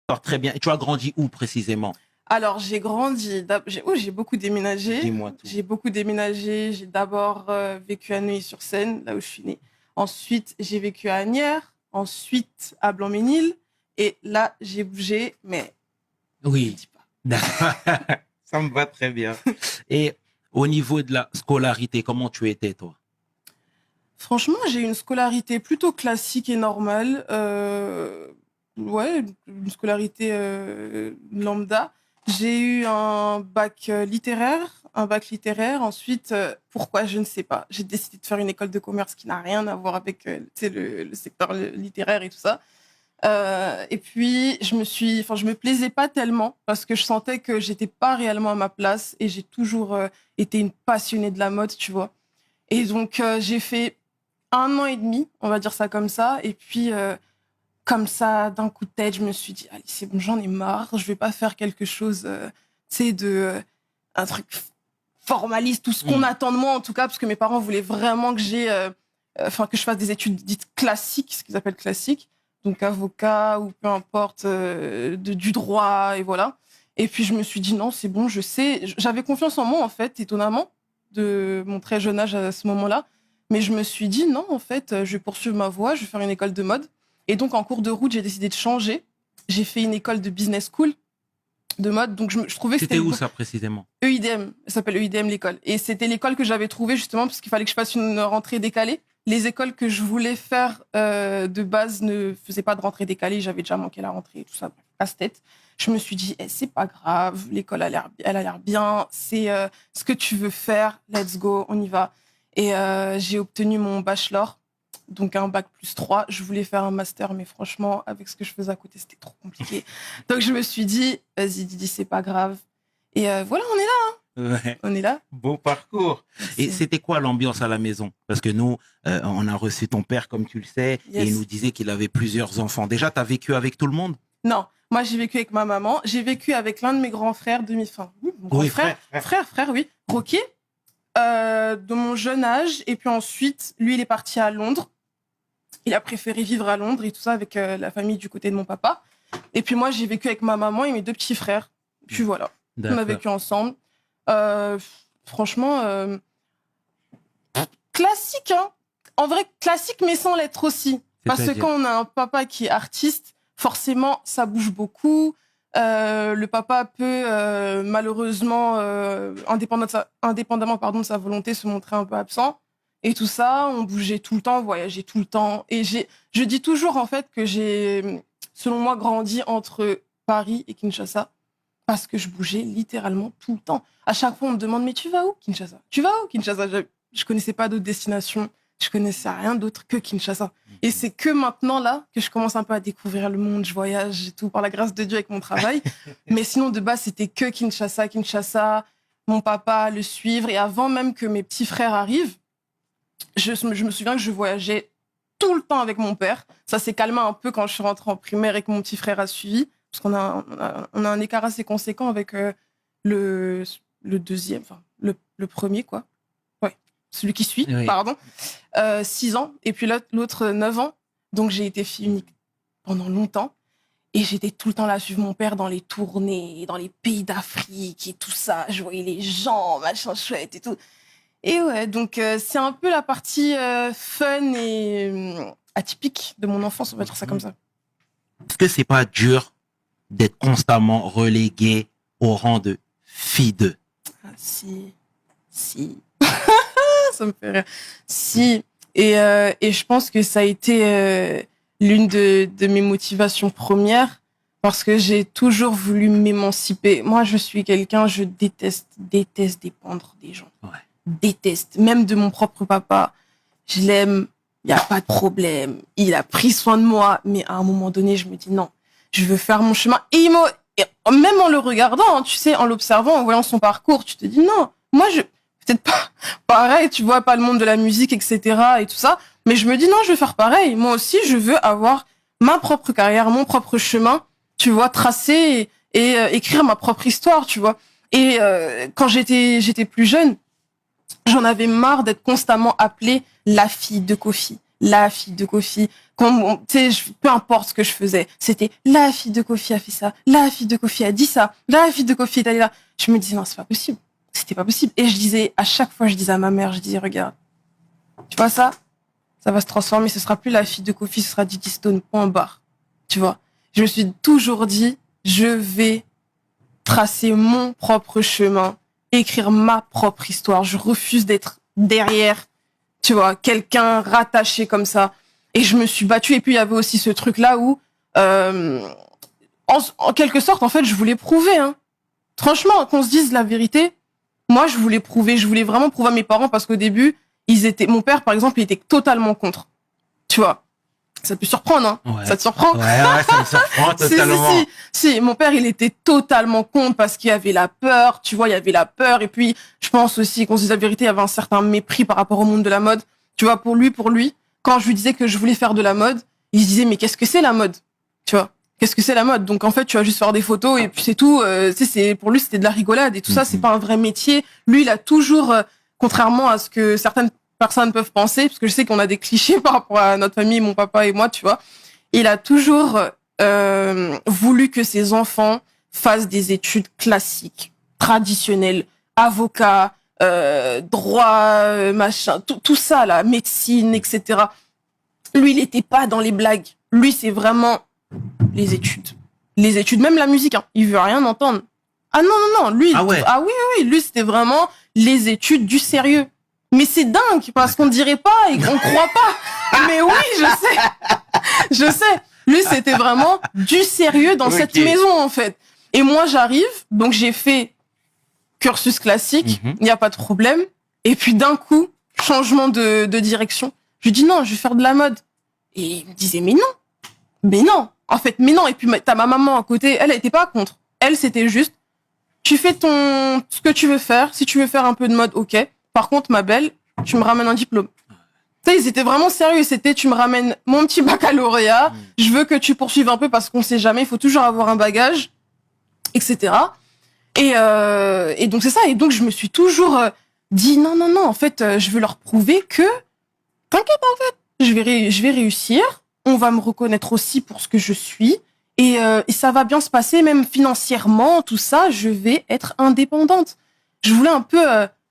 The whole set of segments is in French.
Alors, très bien. Et tu as grandi où précisément? Alors, j'ai beaucoup déménagé. Dis-moi tout. J'ai beaucoup déménagé. J'ai d'abord vécu à Neuilly-sur-Seine, là où je suis née. Ensuite, j'ai vécu à Asnières. Ensuite, à Blanc-Ménil. Et là, j'ai bougé, mais je ne Oui. dis pas. D'accord. Ça me va très bien. Et au niveau de la scolarité, comment tu étais, toi? Franchement, j'ai eu une scolarité plutôt classique et normale. Ouais, une scolarité lambda. J'ai eu un bac littéraire, Ensuite, pourquoi, je ne sais pas. J'ai décidé de faire une école de commerce qui n'a rien à voir avec tu sais, le secteur littéraire et tout ça. Et puis, je me plaisais pas tellement parce que je sentais que j'étais pas réellement à ma place et j'ai toujours été une passionnée de la mode, tu vois. Et donc, j'ai fait 1 an et demi, on va dire ça comme ça. Et puis, comme ça, d'un coup de tête, je me suis dit, allez, c'est bon, j'en ai marre. Je vais pas faire quelque chose, tu sais, un truc formaliste, tout ce qu'on attend de moi, en tout cas, parce que mes parents voulaient vraiment que que je fasse des études dites classiques, ce qu'ils appellent classiques. Donc, avocat ou peu importe, du droit, et voilà. Et puis, je me suis dit, non, c'est bon, je sais. J'avais confiance en moi, en fait, étonnamment, de mon très jeune âge à ce moment-là. Mais je me suis dit, non, en fait, je vais poursuivre ma voie, je vais faire une école de mode. Et donc, en cours de route, j'ai décidé de changer. J'ai fait une école de business school de mode. Donc, je trouvais que c'était C'était où ça précisément? EIDM. Ça s'appelle EIDM, l'école. Et c'était l'école que j'avais trouvée justement parce qu'il fallait que je fasse une rentrée décalée. Les écoles que je voulais faire de base ne faisaient pas de rentrée décalée. J'avais déjà manqué la rentrée et tout ça. Casse-tête. Je me suis dit, c'est pas grave. L'école elle a l'air bien. C'est ce que tu veux faire. Let's go. On y va. Et j'ai obtenu mon bachelor. Donc un bac plus 3. Je voulais faire un master, mais franchement, avec ce que je faisais à côté, c'était trop compliqué. Donc je me suis dit, vas-y Didi, c'est pas grave. Et voilà, on est là. Ouais. On est là. Beau parcours. Merci. Et c'était quoi l'ambiance à la maison? Parce que nous, on a reçu ton père, comme tu le sais, Yes. et il nous disait qu'il avait plusieurs enfants. Déjà, tu as vécu avec tout le monde? Non, moi j'ai vécu avec ma maman. J'ai vécu avec l'un de mes grands frères, mon grand frère, oui, Rocky, de mon jeune âge. Et puis ensuite, lui, il est parti à Londres. Il a préféré vivre à Londres et tout ça avec la famille du côté de mon papa. Et puis moi, j'ai vécu avec ma maman et mes 2 petits frères. Puis voilà, on a vécu ensemble. Franchement, classique, hein. En vrai, classique, mais sans l'être aussi. Parce que quand on a un papa qui est artiste, forcément, ça bouge beaucoup. Le papa peut, malheureusement, indépendamment de sa volonté, se montrer un peu absent. Et tout ça, on bougeait tout le temps, on voyageait tout le temps. Et je dis toujours, en fait, que j'ai, selon moi, grandi entre Paris et Kinshasa. Parce que je bougeais littéralement tout le temps. À chaque fois, on me demande, mais tu vas où, Kinshasa? Tu vas où, Kinshasa? Je connaissais pas d'autres destinations. Je connaissais rien d'autre que Kinshasa. Et c'est que maintenant, là, que je commence un peu à découvrir le monde. Je voyage et tout, par la grâce de Dieu, avec mon travail. Mais sinon, de base, c'était que Kinshasa, mon papa, le suivre. Et avant même que mes petits frères arrivent, je me souviens que je voyageais tout le temps avec mon père. Ça s'est calmé un peu quand je suis rentrée en primaire et que mon petit frère a suivi. Parce qu'on a un écart assez conséquent avec le deuxième, enfin, le premier, quoi. Ouais, celui qui suit, Oui. pardon. 6 ans, et puis l'autre 9 ans. Donc, j'ai été fille unique pendant longtemps. Et j'étais tout le temps là à suivre mon père dans les tournées, dans les pays d'Afrique et tout ça. Je voyais les gens, machin chouette et tout. Et ouais, donc c'est un peu la partie fun et atypique de mon enfance, on va dire ça comme ça. Est-ce que c'est pas dur d'être constamment relégué au rang de fille de? Ah, si. Ça me fait rire. Si. Et je pense que ça a été l'une de mes motivations premières parce que j'ai toujours voulu m'émanciper. Moi, je suis quelqu'un, je déteste dépendre des gens. Ouais. Déteste. Même de mon propre papa. Je l'aime, il n'y a pas de problème. Il a pris soin de moi. Mais à un moment donné, je me dis non, je veux faire mon chemin. Et même en le regardant, tu sais, en l'observant, en voyant son parcours, tu te dis non, moi, peut-être pas pareil, tu vois, pas le monde de la musique, etc. et tout ça. Mais je me dis non, je vais faire pareil. Moi aussi, je veux avoir ma propre carrière, mon propre chemin, tu vois, tracé et écrire ma propre histoire, tu vois. Et quand j'étais plus jeune, j'en avais marre d'être constamment appelée la fille de Kofi, la fille de Kofi. Quand, tu sais, peu importe ce que je faisais, c'était la fille de Kofi a fait ça, la fille de Kofi a dit ça, la fille de Kofi est allée là. Je me disais, non, c'est pas possible. C'était pas possible. Et je disais, à chaque fois, je disais à ma mère, je disais, regarde, tu vois ça va se transformer, ce sera plus la fille de Kofi, ce sera Didi Stone, point barre. Tu vois. Je me suis toujours dit, je vais tracer mon propre chemin, écrire ma propre histoire. Je refuse d'être derrière, tu vois, quelqu'un rattaché comme ça. Et je me suis battue. Et puis, il y avait aussi ce truc-là où, en quelque sorte, en fait, je voulais prouver. Hein. Franchement, qu'on se dise la vérité, moi, je voulais prouver. Je voulais vraiment prouver à mes parents parce qu'au début, mon père, par exemple, il était totalement contre. Tu vois. Ça peut surprendre, hein. Ouais. Ça te surprend? Ouais, ça me surprend totalement. Si, mon père, il était totalement contre parce qu'il y avait la peur, tu vois, il y avait la peur. Et puis, je pense aussi qu'on se dise la vérité, il y avait un certain mépris par rapport au monde de la mode. Tu vois, pour lui, quand je lui disais que je voulais faire de la mode, il se disait, mais qu'est-ce que c'est la mode? Tu vois, qu'est-ce que c'est la mode? Donc, en fait, tu vas juste faire des photos et puis c'est tout. Tu sais, pour lui, c'était de la rigolade et tout ça, c'est pas un vrai métier. Lui, il a toujours, contrairement à ce que certaines personnes peuvent penser, parce que je sais qu'on a des clichés par rapport à notre famille, mon papa et moi, tu vois. Il a toujours voulu que ses enfants fassent des études classiques, traditionnelles, avocat, droit, machin, tout ça là, médecine, etc. Lui, il était pas dans les blagues. Lui, c'est vraiment les études. Les études, même la musique, hein. Il veut rien entendre. Ah non, lui, ouais. Ah oui, lui, c'était vraiment les études du sérieux. Mais c'est dingue, parce qu'on dirait pas et qu'on croit pas. Mais oui, je sais. Lui, c'était vraiment du sérieux dans cette maison, en fait. Et moi, j'arrive, donc j'ai fait cursus classique, il n'y a pas de problème. Et puis d'un coup, changement de direction. Je lui dis non, je vais faire de la mode. Et il me disait, mais non. En fait, mais non. Et puis t'as ma maman à côté, elle était pas contre. Elle, c'était juste, tu fais ce que tu veux faire. Si tu veux faire un peu de mode, ok. Par contre, ma belle, tu me ramènes un diplôme. Tu sais, ils étaient vraiment sérieux. C'était, tu me ramènes mon petit baccalauréat. Je veux que tu poursuives un peu parce qu'on sait jamais. Il faut toujours avoir un bagage, etc. Et donc c'est ça. Et donc je me suis toujours dit non. En fait, je veux leur prouver que t'inquiète en fait, je vais réussir. On va me reconnaître aussi pour ce que je suis. Et ça va bien se passer, même financièrement, tout ça. Je vais être indépendante. Je voulais un peu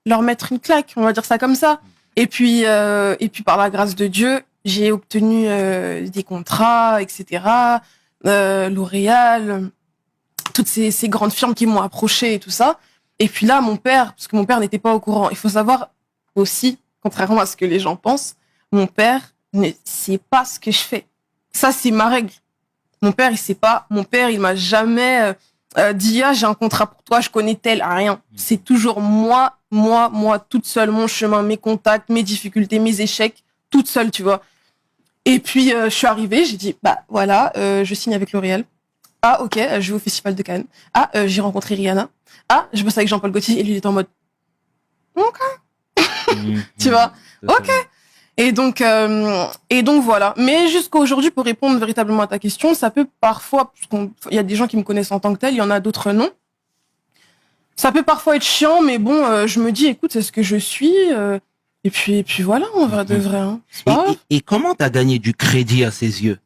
leur mettre une claque, on va dire ça comme ça. Et puis par la grâce de Dieu, j'ai obtenu des contrats, etc. L'Oréal, toutes ces grandes firmes qui m'ont approché et tout ça. Et puis là, mon père, parce que mon père n'était pas au courant. Il faut savoir aussi, contrairement à ce que les gens pensent, mon père ne sait pas ce que je fais. Ça, c'est ma règle. Mon père, il sait pas. Mon père, il m'a jamais dit ah j'ai un contrat pour toi, je connais tel, rien. C'est toujours moi, toute seule, mon chemin, mes contacts, mes difficultés, mes échecs, toute seule, tu vois. Et puis je suis arrivée, j'ai dit bah voilà, je signe avec L'Oréal. Ah ok, je vais au Festival de Cannes. Ah j'ai rencontré Rihanna. Ah je bosse avec Jean-Paul Gaultier et lui il est en mode ok, tu vois, ok. Et donc voilà. Mais jusqu'à aujourd'hui, pour répondre véritablement à ta question, ça peut parfois, il y a des gens qui me connaissent en tant que tel, il y en a d'autres non. Ça peut parfois être chiant, mais bon, je me dis, écoute, c'est ce que je suis. Et puis voilà, en vrai de vrai. Hein. Et comment t'as gagné du crédit à ses yeux?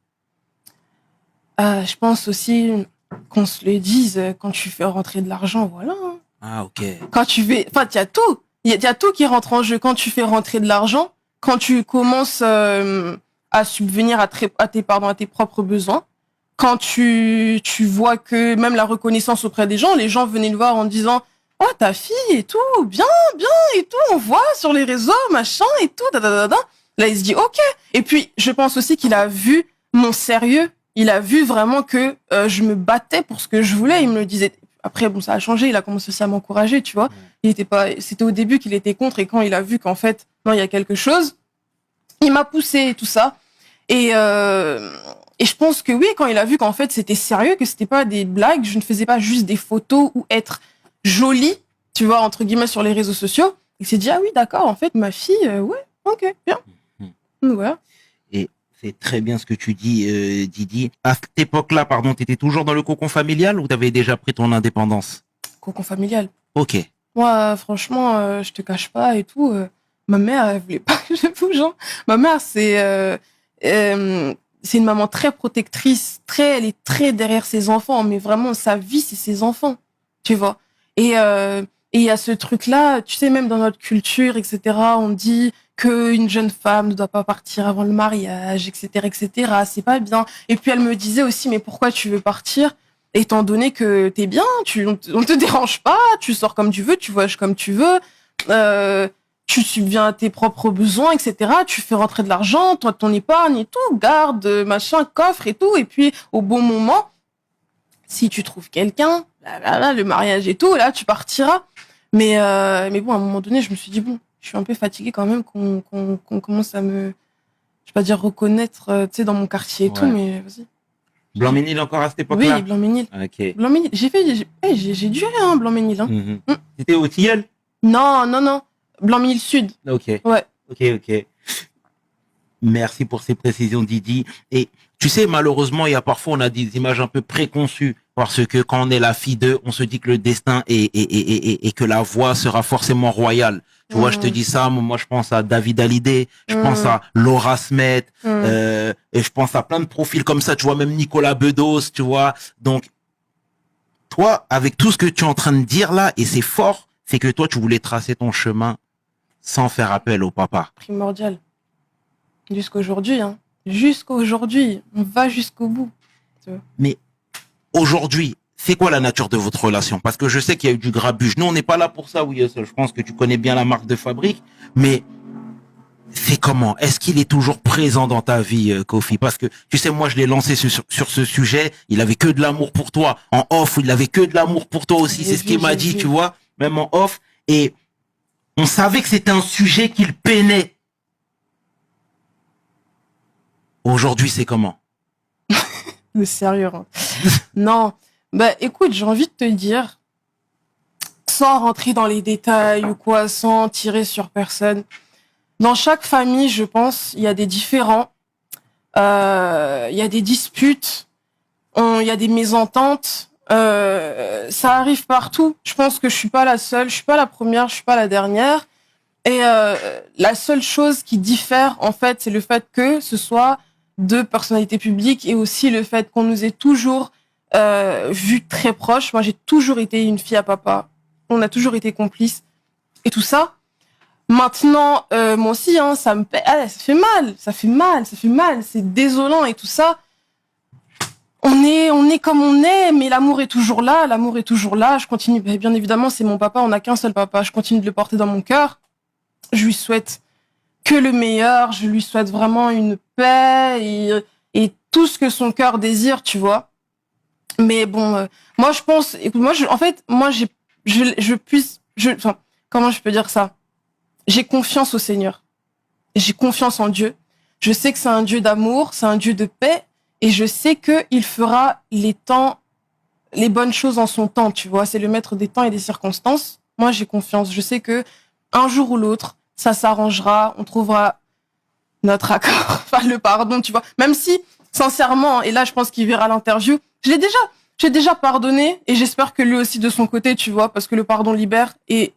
Je pense aussi qu'on se le dise, quand tu fais rentrer de l'argent, voilà. Hein. Ah ok. Quand tu fais, enfin, il y a tout. Il y a tout qui rentre en jeu. Quand tu fais rentrer de l'argent, quand tu commences à subvenir à tes propres besoins, quand tu vois que même la reconnaissance auprès des gens, les gens venaient le voir en disant oh ta fille et tout, bien et tout, on voit sur les réseaux, machin et tout, da. Là il se dit ok. Et puis je pense aussi qu'il a vu mon sérieux, il a vu vraiment que je me battais pour ce que je voulais, il me le disait. Après, bon, ça a changé, il a commencé aussi à m'encourager, tu vois. C'était au début qu'il était contre et quand il a vu qu'en fait, non, il y a quelque chose, il m'a poussé et tout ça. Et je pense que oui, quand il a vu qu'en fait, c'était sérieux, que c'était pas des blagues, je ne faisais pas juste des photos ou être jolie, tu vois, entre guillemets, sur les réseaux sociaux, il s'est dit, ah oui, d'accord, en fait, ma fille, ouais, ok, bien. Donc, voilà. Et c'est très bien ce que tu dis, Didi. À cette époque-là, pardon, t'étais toujours dans le cocon familial ou t'avais déjà pris ton indépendance? Cocon familial. Ok. Moi, franchement, je te cache pas et tout. Ma mère, elle voulait pas que je bouge. Hein. Ma mère, c'est une maman très protectrice, elle est très derrière ses enfants, mais vraiment, sa vie, c'est ses enfants, tu vois. Et il y a ce truc-là, tu sais, même dans notre culture, etc., on dit qu'une jeune femme ne doit pas partir avant le mariage, etc., etc., c'est pas bien. Et puis, elle me disait aussi, mais pourquoi tu veux partir? Étant donné que t'es bien, on te dérange pas, tu sors comme tu veux, tu voyages comme tu veux, tu subviens à tes propres besoins, etc. Tu fais rentrer de l'argent, toi, ton épargne et tout, garde, machin, coffre et tout. Et puis, au bon moment, si tu trouves quelqu'un, là, le mariage et tout, là, tu partiras. Mais bon, à un moment donné, je me suis dit, bon, je suis un peu fatiguée quand même qu'on commence à me, je vais pas dire reconnaître, tu sais, dans mon quartier et tout, mais vas-y. Blanc-Ménil encore à cette époque-là? Oui, Blanc-Ménil. Ok. Blanc-Ménil. J'ai dû aller, hein, Blanc-Ménil, hein. C'était au Tilleul? Non. Blanc-Ménil Sud. Ok. Ouais. Ok. Merci pour ces précisions, Didi. Et tu sais, malheureusement, il y a parfois, on a des images un peu préconçues parce que quand on est la fille d'eux, on se dit que le destin et que la voie sera forcément royale. Tu vois, je te dis ça, moi je pense à David Hallyday, je pense à Laura Smet, et je pense à plein de profils comme ça, tu vois, même Nicolas Bedos, tu vois. Donc, toi, avec tout ce que tu es en train de dire là, et c'est fort, c'est que toi, tu voulais tracer ton chemin sans faire appel au papa. Primordial. Jusqu'aujourd'hui, hein. Jusqu'aujourd'hui. On va jusqu'au bout. Mais aujourd'hui, c'est quoi la nature de votre relation? Parce que je sais qu'il y a eu du grabuge. Nous, on n'est pas là pour ça, oui. Je pense que tu connais bien la marque de fabrique. Mais c'est comment? Est-ce qu'il est toujours présent dans ta vie, Kofi? Parce que, tu sais, moi, je l'ai lancé sur ce sujet. Il avait que de l'amour pour toi. En off, il avait que de l'amour pour toi aussi. C'est ce qu'il m'a dit, tu vois, même en off. Et on savait que c'était un sujet qu'il peinait. Aujourd'hui, c'est comment? Le sérieux. Hein. Non. Bah, écoute, j'ai envie de te dire, sans rentrer dans les détails ou quoi, sans tirer sur personne, dans chaque famille, je pense, il y a des différends, il y a des disputes, il y a des mésententes, ça arrive partout. Je pense que je suis pas la seule, je suis pas la première, je suis pas la dernière. Et la seule chose qui diffère, en fait, c'est le fait que ce soit deux personnalités publiques et aussi le fait qu'on nous ait toujours vus très proches. Moi, j'ai toujours été une fille à papa. On a toujours été complices et tout ça. Maintenant, moi aussi, hein, ça fait mal, c'est désolant et tout ça. On est comme on est, mais l'amour est toujours là, Je continue, bien évidemment, c'est mon papa, on n'a qu'un seul papa. Je continue de le porter dans mon cœur. Je lui souhaite que le meilleur, je lui souhaite vraiment une paix et tout ce que son cœur désire, tu vois. Mais bon, moi je pense, écoute, comment je peux dire ça? J'ai confiance au Seigneur. J'ai confiance en Dieu. Je sais que c'est un Dieu d'amour, c'est un Dieu de paix et je sais que il fera les bonnes choses en son temps, tu vois. C'est le maître des temps et des circonstances. Moi, j'ai confiance. Je sais que un jour ou l'autre, ça s'arrangera, on trouvera notre accord, enfin le pardon, tu vois. Même si, sincèrement, et là je pense qu'il verra l'interview, j'ai déjà pardonné et j'espère que lui aussi de son côté, tu vois, parce que le pardon libère et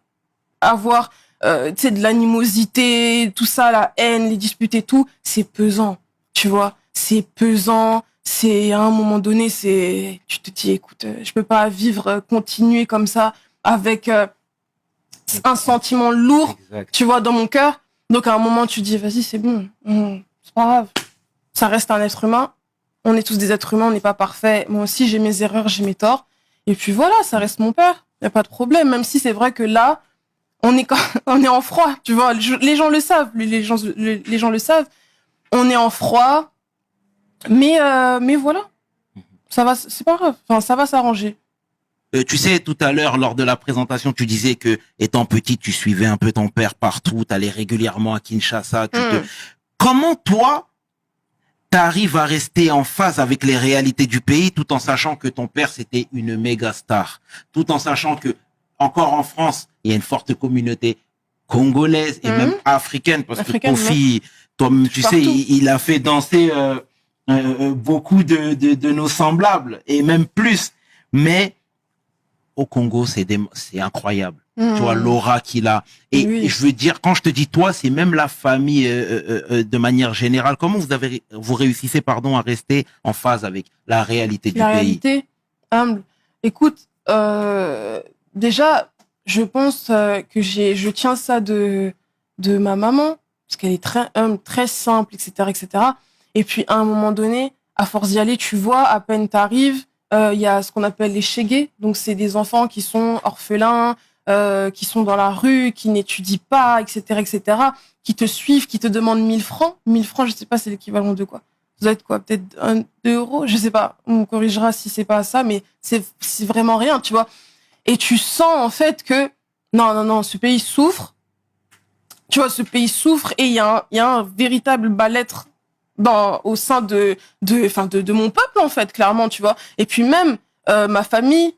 avoir, tu sais, de l'animosité, tout ça, la haine, les disputes et tout, c'est pesant, tu vois. C'est pesant, c'est à un moment donné, tu te dis, écoute, je peux pas continuer comme ça avec un sentiment lourd, tu vois, dans mon cœur. Donc, à un moment, tu dis, vas-y, c'est bon. C'est pas grave. Ça reste un être humain. On est tous des êtres humains, on n'est pas parfaits. Moi aussi, j'ai mes erreurs, j'ai mes torts. Et puis voilà, ça reste mon père. Y a pas de problème. Même si c'est vrai que là, on est en froid, tu vois. Les gens le savent. Les gens le savent. On est en froid. Mais voilà. Ça va, c'est pas grave. Enfin, ça va s'arranger. Tu sais, tout à l'heure, lors de la présentation, tu disais que, étant petite, tu suivais un peu ton père partout, t'allais régulièrement à Kinshasa. Comment toi, t'arrives à rester en phase avec les réalités du pays, tout en sachant que ton père, c'était une méga star, tout en sachant que, encore en France, il y a une forte communauté congolaise et même africaine, parce que Kofi, toi-même, tu sais, il a fait danser beaucoup de nos semblables, et même plus. Mais au Congo, c'est incroyable. Tu vois, l'aura qu'il a. Et je veux dire, quand je te dis toi, c'est même la famille de manière générale. Comment vous réussissez, pardon, à rester en phase avec la réalité du pays? La réalité, humble. Écoute, déjà, je pense que je tiens ça de ma maman, parce qu'elle est très humble, très simple, etc., etc. Et puis, à un moment donné, à force d'y aller, tu vois, à peine t'arrives, il y a ce qu'on appelle les chégués. Donc, c'est des enfants qui sont orphelins, qui sont dans la rue, qui n'étudient pas, etc., etc., qui te suivent, qui te demandent 1 000 francs. 1 000 francs, je sais pas, c'est l'équivalent de quoi? Ça doit être quoi? Peut-être 2 euros? Je sais pas. On me corrigera si c'est pas ça, mais c'est vraiment rien, tu vois. Et tu sens, en fait, que non, ce pays souffre. Tu vois, ce pays souffre et il y a un véritable mal-être au sein de mon peuple, en fait, clairement, tu vois. Et puis même, ma famille,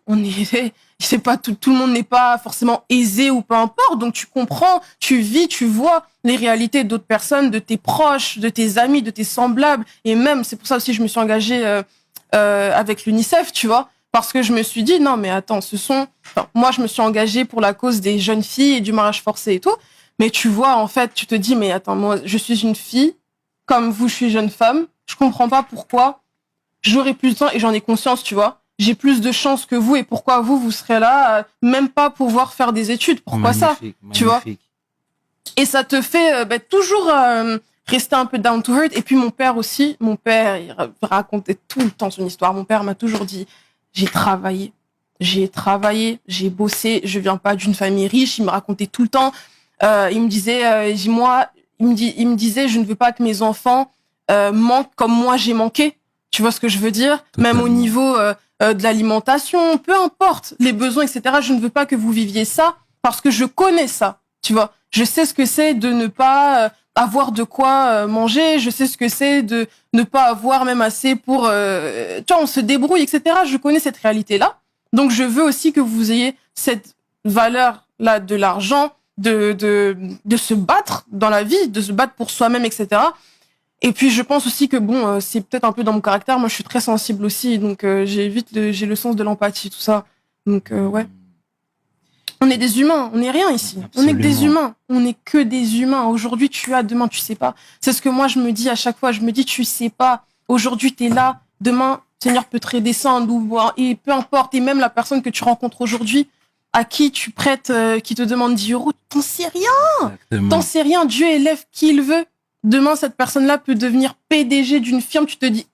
c'est pas tout le monde n'est pas forcément aisé ou peu importe. Donc tu comprends, tu vis, tu vois les réalités d'autres personnes, de tes proches, de tes amis, de tes semblables. Et même, c'est pour ça aussi que je me suis engagée avec l'UNICEF, tu vois. Parce que je me suis dit, non, mais attends, moi, je me suis engagée pour la cause des jeunes filles et du mariage forcé et tout. Mais tu vois, en fait, tu te dis, mais attends, moi, je suis une fille, comme vous, je suis jeune femme. Je comprends pas pourquoi j'aurai plus de temps et j'en ai conscience, tu vois. J'ai plus de chance que vous et pourquoi vous serez là, même pas pouvoir faire des études. Pourquoi magnifique, ça, tu vois. Et ça te fait toujours rester un peu down to earth. Et puis mon père aussi, il racontait tout le temps son histoire. Mon père m'a toujours dit, j'ai travaillé, j'ai bossé, je viens pas d'une famille riche. Il me racontait tout le temps. Il me disait, il me disait, je ne veux pas que mes enfants manquent comme moi j'ai manqué. Tu vois ce que je veux dire? Totalement. Même au niveau de l'alimentation, peu importe les besoins, etc. Je ne veux pas que vous viviez ça parce que je connais ça. Tu vois, je sais ce que c'est de ne pas avoir de quoi manger. Je sais ce que c'est de ne pas avoir même assez pour. Tu vois, on se débrouille, etc. Je connais cette réalité-là. Donc, je veux aussi que vous ayez cette valeur-là de l'argent, de se battre dans la vie, de se battre pour soi-même, etc. Et puis je pense aussi que bon, c'est peut-être un peu dans mon caractère. Moi, je suis très sensible aussi, donc j'ai le sens de l'empathie, tout ça. Donc ouais, on est des humains, on n'est rien ici. Absolument. On est que des humains, on n'est que des humains. Aujourd'hui, tu as, demain, tu sais pas. C'est ce que moi je me dis à chaque fois. Je me dis, tu sais pas. Aujourd'hui, t'es là, demain, Seigneur peut te redescendre et peu importe. Et même la personne que tu rencontres aujourd'hui, à qui tu prêtes, qui te demande 10 euros, t'en sais rien. Exactement. T'en sais rien. Dieu élève qui il veut. Demain, cette personne-là peut devenir PDG d'une firme. Tu te dis,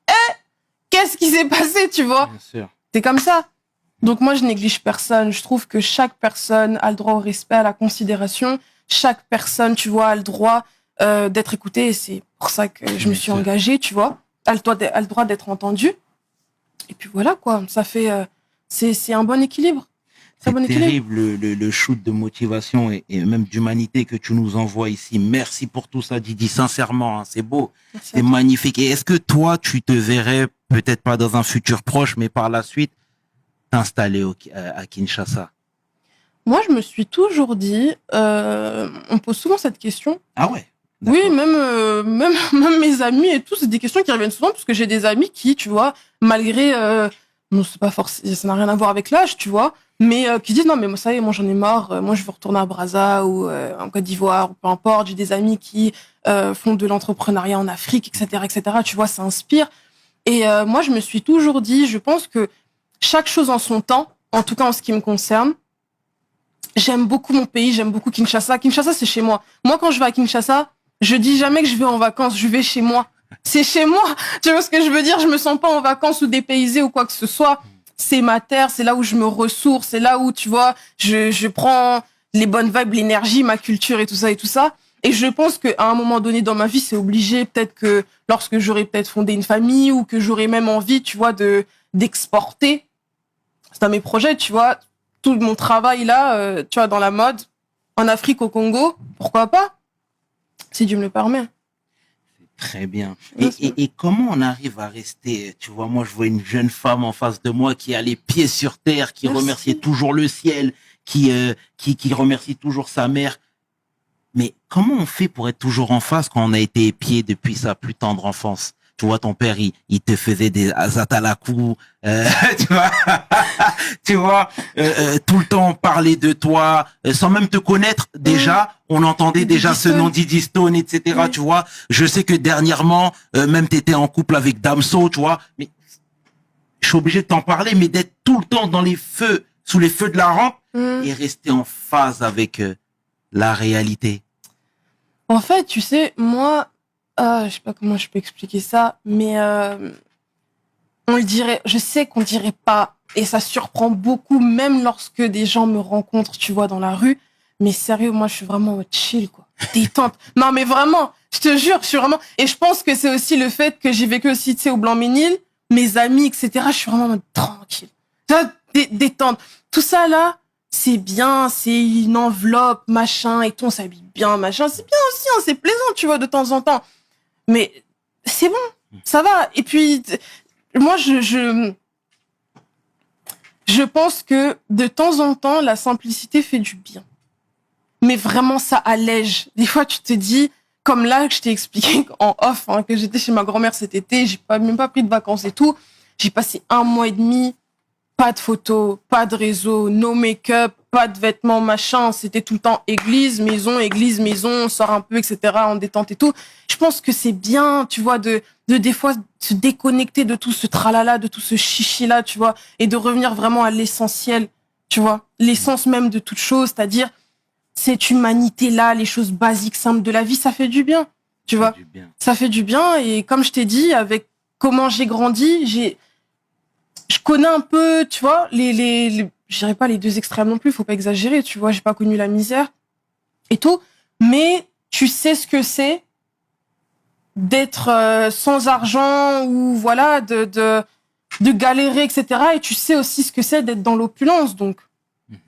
qu'est-ce qui s'est passé, tu vois? Bien sûr. C'est comme ça. Donc moi, je néglige personne. Je trouve que chaque personne a le droit au respect, à la considération. Chaque personne, tu vois, a le droit d'être écoutée. Et c'est pour ça que je me suis engagée, tu vois. A le droit d'être entendue. Et puis voilà, quoi. Ça fait... c'est un bon équilibre. C'est terrible le shoot de motivation et même d'humanité que tu nous envoies ici. Merci pour tout ça, Didi. Sincèrement, hein, c'est beau, c'est magnifique. Et est-ce que toi, tu te verrais, peut-être pas dans un futur proche, mais par la suite, t'installer à Kinshasa? Moi, je me suis toujours dit, on pose souvent cette question. Ah ouais? Oui, même mes amis et tout, c'est des questions qui reviennent souvent parce que j'ai des amis qui, tu vois, malgré, non, c'est pas forcément, ça n'a rien à voir avec l'âge, tu vois, mais qui disent non, mais moi, ça y est, moi j'en ai marre, moi je veux retourner à Brazza ou en Côte d'Ivoire ou peu importe. J'ai des amis qui font de l'entrepreneuriat en Afrique, etc., etc. Tu vois, ça inspire. Et moi, je me suis toujours dit, je pense que chaque chose en son temps, en tout cas en ce qui me concerne. J'aime beaucoup mon pays, j'aime beaucoup Kinshasa. Kinshasa, c'est chez moi. Moi, quand je vais à Kinshasa, je dis jamais que je vais en vacances, je vais chez moi. C'est chez moi. Tu vois ce que je veux dire? Je me sens pas en vacances ou dépaysée ou quoi que ce soit. C'est ma terre, c'est là où je me ressource, c'est là où, tu vois, je prends les bonnes vibes, l'énergie, ma culture et tout ça et tout ça. Et je pense qu'à un moment donné dans ma vie, c'est obligé. Peut-être que lorsque j'aurai peut-être fondé une famille ou que j'aurai même envie, tu vois, d'exporter. C'est dans mes projets, tu vois. Tout mon travail là, tu vois, dans la mode, en Afrique, au Congo, pourquoi pas? Si Dieu me le permet. Très bien. Et comment on arrive à rester, tu vois, moi je vois une jeune femme en face de moi qui a les pieds sur terre, qui remercie toujours le ciel, qui remercie toujours sa mère. Mais comment on fait pour être toujours en face quand on a été épié depuis sa plus tendre enfance? tu vois, ton père, il te faisait des azatalakou, tu vois, tu vois, tout le temps parler de toi, sans même te connaître déjà, on entendait déjà ce nom Didi Stone, etc. Tu vois, je sais que dernièrement, même t'étais en couple avec Damso, tu vois, mais je suis obligé de t'en parler, mais d'être tout le temps dans les feux, sous les feux de la rampe, et rester en phase avec la réalité. En fait, tu sais, moi, je sais pas comment je peux expliquer ça, mais on le dirait, je sais qu'on dirait pas, et ça surprend beaucoup, même lorsque des gens me rencontrent, tu vois, dans la rue. Mais sérieux, moi, je suis vraiment chill, quoi. Détente. Non, mais vraiment, je te jure, je suis vraiment... Et je pense que c'est aussi le fait que j'ai vécu aussi, tu sais, au Blanc-Ménil, mes amis, etc. Je suis vraiment en mode tranquille. Détente. Tout ça, là, c'est bien, c'est une enveloppe, machin, et tout, on s'habille bien, machin. C'est bien aussi, hein, c'est plaisant, tu vois, de temps en temps. Mais c'est bon, ça va. Et puis, moi, je pense que de temps en temps, la simplicité fait du bien. Mais vraiment, ça allège. Des fois, tu te dis, comme là, que je t'ai expliqué en off, hein, que j'étais chez ma grand-mère cet été, j'ai même pas pris de vacances et tout. J'ai passé 1 mois et demi, pas de photos, pas de réseau, no make-up, pas de vêtements, machin. C'était tout le temps église, maison, on sort un peu, etc., en détente et tout. Je pense que c'est bien, tu vois, de des fois se déconnecter de tout ce tralala, de tout ce chichi-là, tu vois, et de revenir vraiment à l'essentiel, tu vois, l'essence même de toute chose, c'est-à-dire cette humanité-là, les choses basiques, simples de la vie, ça fait du bien, tu vois. Ça fait du bien, et comme je t'ai dit, avec comment j'ai grandi, je connais un peu, tu vois, je dirais pas les deux extrêmes non plus, faut pas exagérer, tu vois, j'ai pas connu la misère et tout, mais tu sais ce que c'est d'être sans argent ou voilà, de galérer, etc. Et tu sais aussi ce que c'est d'être dans l'opulence, donc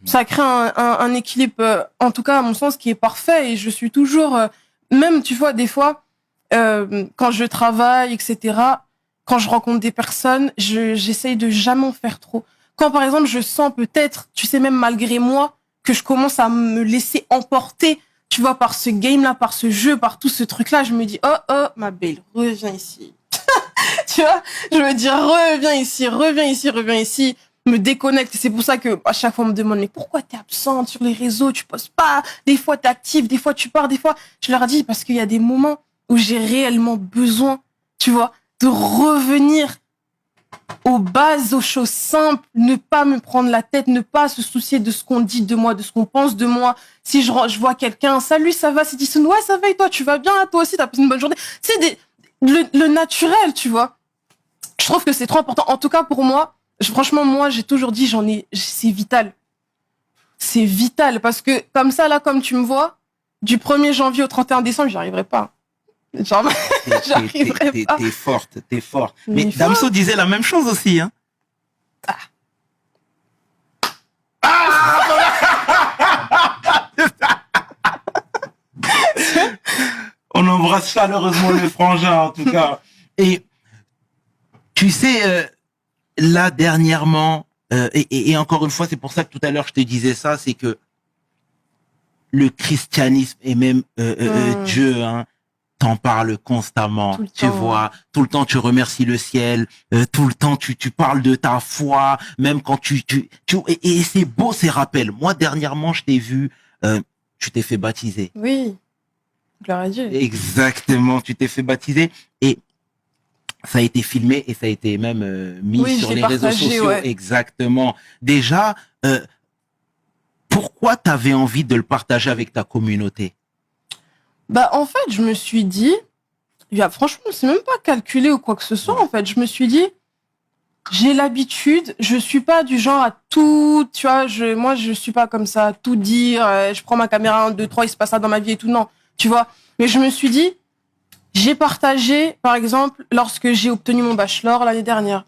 ça crée un équilibre, en tout cas à mon sens, qui est parfait. Et je suis toujours, même tu vois, des fois, quand je travaille, etc., quand je rencontre des personnes, j'essaye de jamais en faire trop. Quand par exemple je sens peut-être, tu sais, même malgré moi, que je commence à me laisser emporter, tu vois, par ce game-là, par ce jeu, par tout ce truc-là, je me dis, oh, ma belle, reviens ici. Tu vois, je me dis, reviens ici, me déconnecte. Et c'est pour ça que à chaque fois on me demande, mais pourquoi t'es absente sur les réseaux, tu postes pas, des fois t'es active, des fois tu pars, des fois, je leur dis, parce qu'il y a des moments où j'ai réellement besoin, tu vois, de revenir aux bases, aux choses simples, ne pas me prendre la tête, ne pas se soucier de ce qu'on dit de moi, de ce qu'on pense de moi. Si je vois quelqu'un, salut, ça va, c'est dit, ouais, ça va et toi, tu vas bien, toi aussi, t'as passé une bonne journée. C'est le naturel, tu vois. Je trouve que c'est trop important. En tout cas, pour moi, franchement, moi, j'ai toujours dit, c'est vital. C'est vital parce que comme ça, là, comme tu me vois, du 1er janvier au 31 décembre, j'y arriverai pas. Genre, j'arriverai pas. T'es forte. Mais Damso disait la même chose aussi, hein. On embrasse chaleureusement le frangin, en tout cas. Et tu sais, là, dernièrement, et encore une fois, c'est pour ça que tout à l'heure, je te disais ça, c'est que le christianisme et même Dieu, hein, t'en parles constamment, tu vois, tout le temps tu remercies le ciel, tout le temps tu parles de ta foi, même quand et c'est beau ces rappels. Moi dernièrement je t'ai vu, tu t'es fait baptiser. Oui, gloire à Dieu. Exactement, tu t'es fait baptiser et ça a été filmé et ça a été même mis sur les réseaux sociaux. Ouais. Exactement. Déjà, pourquoi t'avais envie de le partager avec ta communauté? Bah, en fait, je me suis dit, franchement, c'est même pas calculé ou quoi que ce soit, en fait. Je me suis dit, j'ai l'habitude, je suis pas du genre à tout, tu vois, moi, je suis pas comme ça, à tout dire, je prends ma caméra 1, 2, 3, il se passe ça dans ma vie et tout, non, tu vois. Mais je me suis dit, j'ai partagé, par exemple, lorsque j'ai obtenu mon bachelor l'année dernière.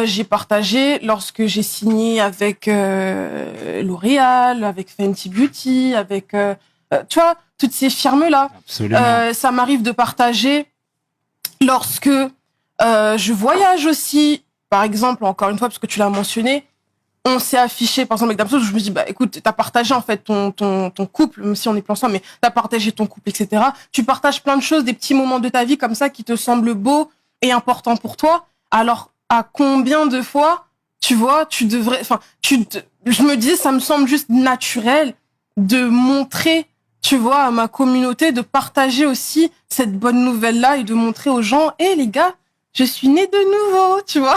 J'ai partagé lorsque j'ai signé avec L'Oréal, avec Fenty Beauty, avec, tu vois, toutes ces firmes-là. Ça m'arrive de partager lorsque je voyage aussi. Par exemple, encore une fois, parce que tu l'as mentionné, on s'est affiché, par exemple, avec Damso, je me dis, bah, écoute, t'as partagé, en fait, ton couple, même si on est plus ensemble, mais t'as partagé ton couple, etc. Tu partages plein de choses, des petits moments de ta vie comme ça qui te semblent beaux est important pour toi, alors à combien de fois, tu vois, tu devrais, enfin, je me dis, ça me semble juste naturel de montrer, tu vois, à ma communauté, de partager aussi cette bonne nouvelle-là et de montrer aux gens, hé les gars, je suis née de nouveau, tu vois.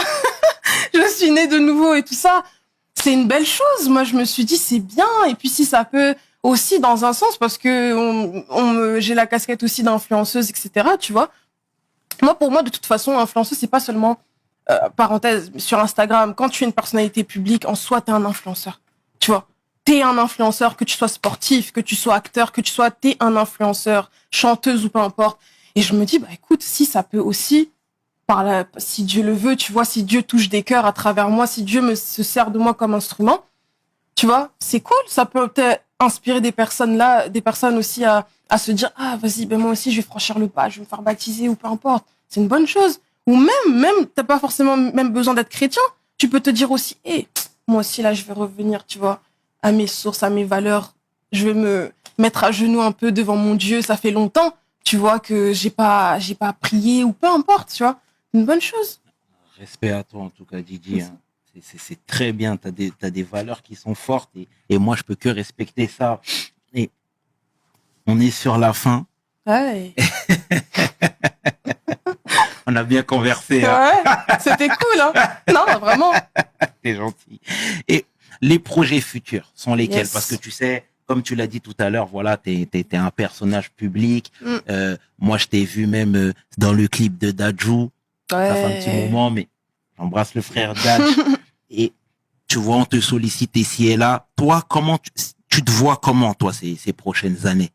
Je suis née de nouveau et tout ça. C'est une belle chose. Moi, je me suis dit, c'est bien. Et puis, si ça peut aussi, dans un sens, parce que j'ai la casquette aussi d'influenceuse, etc., tu vois. Moi, pour moi, de toute façon, influenceuse, c'est pas seulement, parenthèse, sur Instagram. Quand tu es une personnalité publique, en soi, t'es un influenceur. Tu vois. T'es un influenceur, que tu sois sportif, que tu sois acteur, t'es un influenceur, chanteuse ou peu importe. Et je me dis, bah, écoute, si ça peut aussi, si Dieu le veut, tu vois, si Dieu touche des cœurs à travers moi, si Dieu se sert de moi comme instrument, tu vois, c'est cool. Ça peut peut-être inspirer des personnes aussi à se dire, ah, vas-y, ben moi aussi, je vais franchir le pas, je vais me faire baptiser ou peu importe. C'est une bonne chose. Ou même, t'as pas forcément même besoin d'être chrétien. Tu peux te dire aussi, moi aussi, là, je vais revenir, tu vois, à mes sources, à mes valeurs. Je vais me mettre à genoux un peu devant mon Dieu. Ça fait longtemps, tu vois, que j'ai pas prié ou peu importe, tu vois. Une bonne chose. Respect à toi, en tout cas, Didi. Hein. C'est très bien. T'as des valeurs qui sont fortes et moi, je peux que respecter ça. Et on est sur la fin. Ouais. On a bien conversé. Ouais, Hein. c'était cool, hein. Non, vraiment. T'es gentil. Et les projets futurs sont lesquels? Yes. Parce que tu sais, comme tu l'as dit tout à l'heure, voilà, t'es un personnage public. Moi, je t'ai vu même dans le clip de Dadju. Ouais. Ça fait un petit moment, mais j'embrasse le frère Dadj. Et tu vois, on te sollicite ici et là. Toi, comment tu te vois comment, toi, ces prochaines années?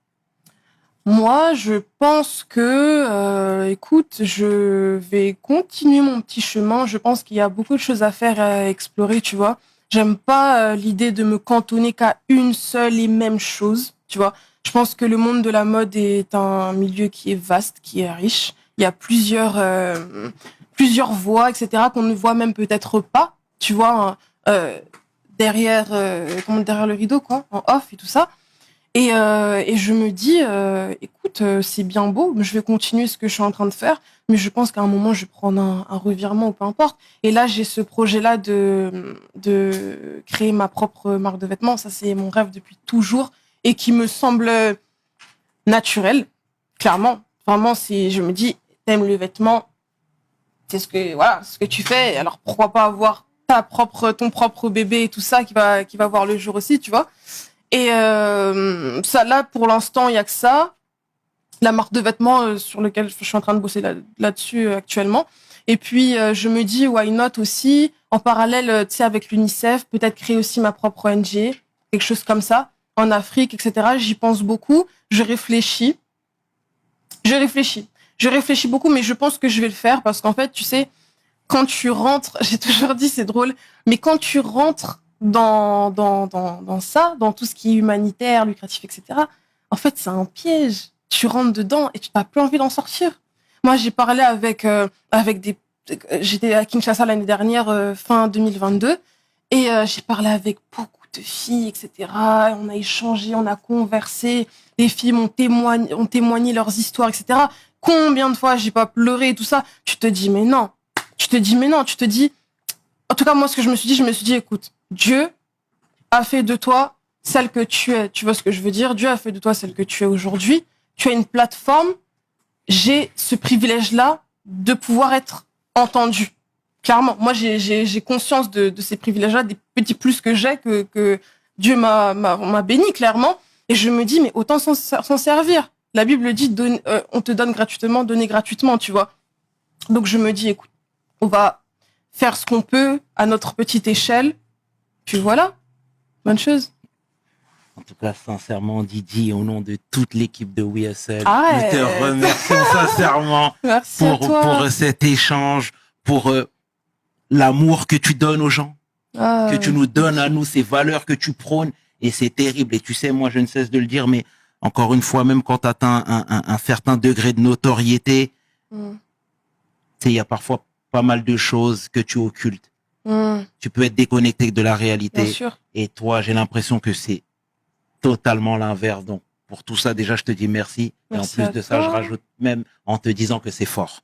Moi, je pense que, écoute, je vais continuer mon petit chemin. Je pense qu'il y a beaucoup de choses à faire, à explorer, tu vois. J'aime pas l'idée de me cantonner qu'à une seule et même chose, tu vois. Je pense que le monde de la mode est un milieu qui est vaste, qui est riche. Il y a plusieurs voies, etc., qu'on ne voit même peut-être pas, tu vois, derrière le rideau, quoi, en off et tout ça. Et je me dis, écoute, c'est bien beau, je vais continuer ce que je suis en train de faire, mais je pense qu'à un moment, je vais prendre un revirement ou peu importe. Et là, j'ai ce projet-là de créer ma propre marque de vêtements. Ça, c'est mon rêve depuis toujours et qui me semble naturel, clairement. Vraiment, je me dis, t'aimes le vêtement, c'est ce que tu fais. Alors, pourquoi pas avoir ton propre bébé et tout ça qui va voir le jour aussi, tu vois. Et ça, là, pour l'instant, il y a que ça. La marque de vêtements sur lequel je suis en train de bosser là-dessus actuellement. Et puis, je me dis, why not aussi, en parallèle, tu sais, avec l'UNICEF, peut-être créer aussi ma propre ONG, quelque chose comme ça, en Afrique, etc. J'y pense beaucoup. Je réfléchis beaucoup, mais je pense que je vais le faire parce qu'en fait, tu sais, quand tu rentres, j'ai toujours dit, c'est drôle, mais quand tu rentres dans ça, dans tout ce qui est humanitaire, lucratif, etc., en fait, c'est un piège. Tu rentres dedans et tu n'as plus envie d'en sortir. Moi, j'ai parlé avec j'étais à Kinshasa l'année dernière, fin 2022, et j'ai parlé avec beaucoup de filles, etc. On a échangé, on a conversé. Les filles ont témoigné leurs histoires, etc. Combien de fois j'ai pas pleuré et tout ça. Tu te dis, mais non. Tu te dis, en tout cas, moi, ce que je me suis dit, écoute, Dieu a fait de toi celle que tu es. Tu vois ce que je veux dire? Dieu a fait de toi celle que tu es aujourd'hui. Tu as une plateforme. J'ai ce privilège-là de pouvoir être entendu. Clairement, moi, j'ai conscience de ces privilèges-là, des petits plus que j'ai, que Dieu m'a béni, clairement. Et je me dis, mais autant s'en servir. La Bible dit, on te donne gratuitement, donner gratuitement, tu vois. Donc, je me dis, écoute, on va faire ce qu'on peut à notre petite échelle. Puis voilà, bonne chose. En tout cas, sincèrement, Didi, au nom de toute l'équipe de WeHustle, Ouais. nous te remercions sincèrement Merci à toi. pour cet échange, pour l'amour que tu donnes aux gens, que tu nous donnes à nous, ces valeurs que tu prônes. Et c'est terrible. Et tu sais, moi, je ne cesse de le dire, mais encore une fois, même quand tu atteins un certain degré de notoriété, tu sais, il y a parfois pas mal de choses que tu occultes. Tu peux être déconnecté de la réalité. Bien sûr. Et toi, j'ai l'impression que c'est totalement l'inverse. Donc, pour tout ça, déjà, je te dis merci. Et en plus de ça, je rajoute même en te disant que c'est fort.